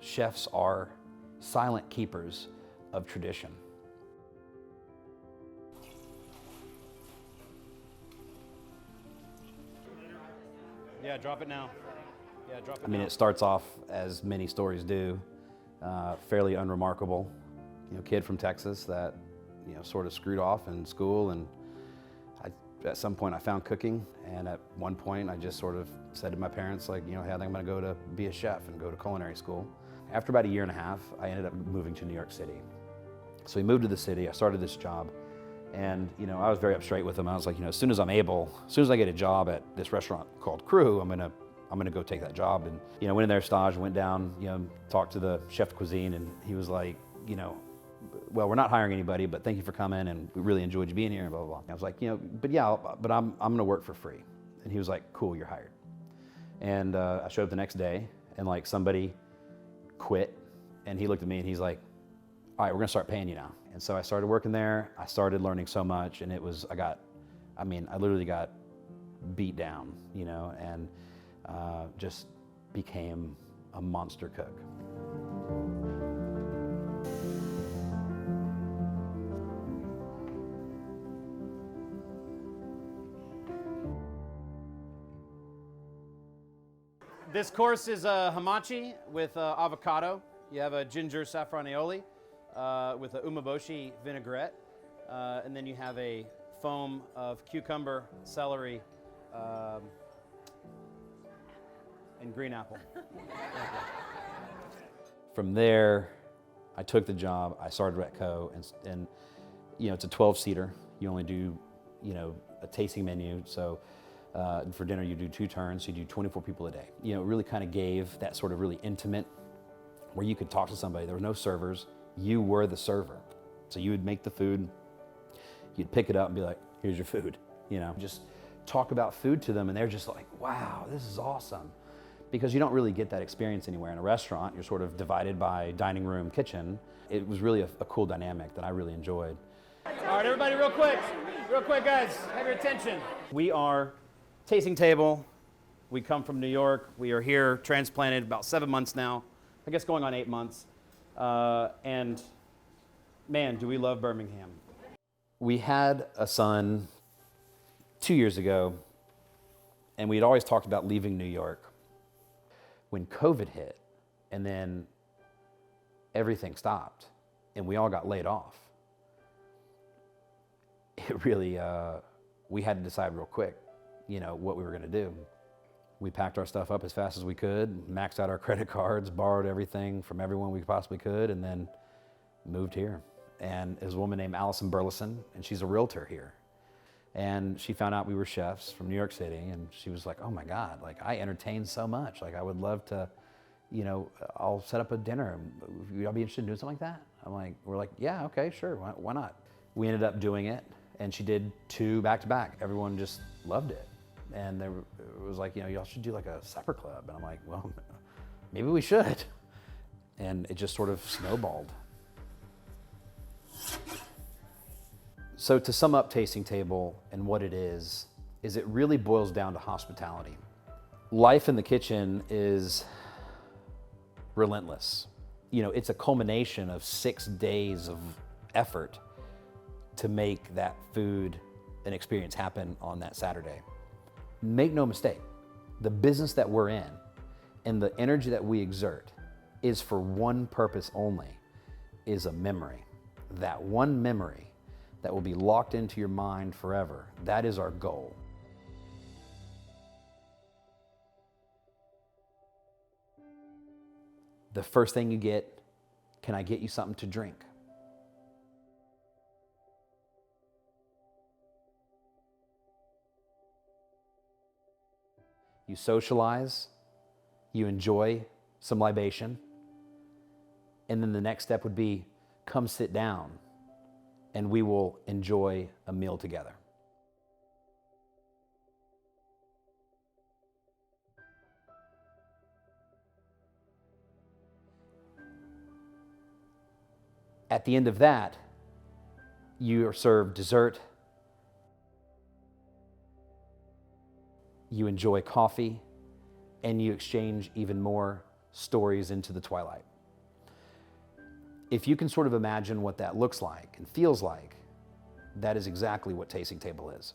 chefs are silent keepers of tradition. Yeah, drop it now. Yeah, drop it I mean, now. it starts off, as many stories do, fairly unremarkable. You know, kid from Texas that, you know, sort of screwed off in school, and at some point I found cooking, and at one point I just sort of said to my parents, like, you know, hey, I think I'm gonna go to be a chef and go to culinary school. After about a year and a half, I ended up moving to New York City. So we moved to the city, I started this job, and, you know, I was very up straight with them. I was like, you know, as soon as I'm able, as soon as I get a job at this restaurant called Crew, I'm gonna go take that job. And, you know, went in there, stage, went down, you know, talked to the chef de cuisine, and he was like, you know, well, we're not hiring anybody, but thank you for coming, and we really enjoyed you being here, and blah, blah, blah. And I was like, you know, but yeah, but I'm gonna work for free. And he was like, cool, you're hired. And I showed up the next day, and like somebody quit, and he looked at me and he's like, all right, we're gonna start paying you now. And so I started working there. I started learning so much, and I literally got beat down, you know, and just became a monster cook. This course is a hamachi with avocado. You have a ginger saffron aioli with a umeboshi vinaigrette. And then you have a foam of cucumber, celery, and green apple. From there, I took the job. I started Retco, and you know, it's a 12-seater. You only do, you know, a tasting menu. So for dinner, you do 2 turns. You do 24 people a day. You know, it really kind of gave that sort of really intimate, where you could talk to somebody. There were no servers. You were the server. So you would make the food. You'd pick it up and be like, here's your food. You know, just talk about food to them, and they're just like, wow, this is awesome. Because you don't really get that experience anywhere. In a restaurant, you're sort of divided by dining room, kitchen. It was really a cool dynamic that I really enjoyed. All right, everybody, real quick, guys, have your attention. We are Tasting Table. We come from New York. We are here transplanted about 7 months now, I guess going on 8 months. And man, do we love Birmingham. We had a son 2 years ago, and we'd always talked about leaving New York. When COVID hit, and then everything stopped, and we all got laid off, it really, we had to decide real quick, you know, what we were gonna do. We packed our stuff up as fast as we could, maxed out our credit cards, borrowed everything from everyone we possibly could, and then moved here. And there's a woman named Allison Burleson, and she's a realtor here. And she found out we were chefs from New York City, and she was like, oh my God, like, I entertain so much. Like, I would love to, you know, I'll set up a dinner. Y'all be interested in doing something like that? We're like, yeah, okay, sure, why not? We ended up doing it, and she did 2 back-to-back. Everyone just loved it. And it was like, you know, y'all should do like a supper club. And I'm like, well, maybe we should. And it just sort of snowballed. So to sum up Tasting Table and what it is it really boils down to hospitality. Life in the kitchen is relentless. You know, it's a culmination of 6 days of effort to make that food and experience happen on that Saturday. Make no mistake, the business that we're in and the energy that we exert is for one purpose only, is a memory. That one memory that will be locked into your mind forever. That is our goal. The first thing you get, can I get you something to drink? You socialize, you enjoy some libation, and then the next step would be, come sit down and we will enjoy a meal together. At the end of that, you are served dessert, you enjoy coffee, and you exchange even more stories into the twilight. If you can sort of imagine what that looks like and feels like, that is exactly what Tasting Table is.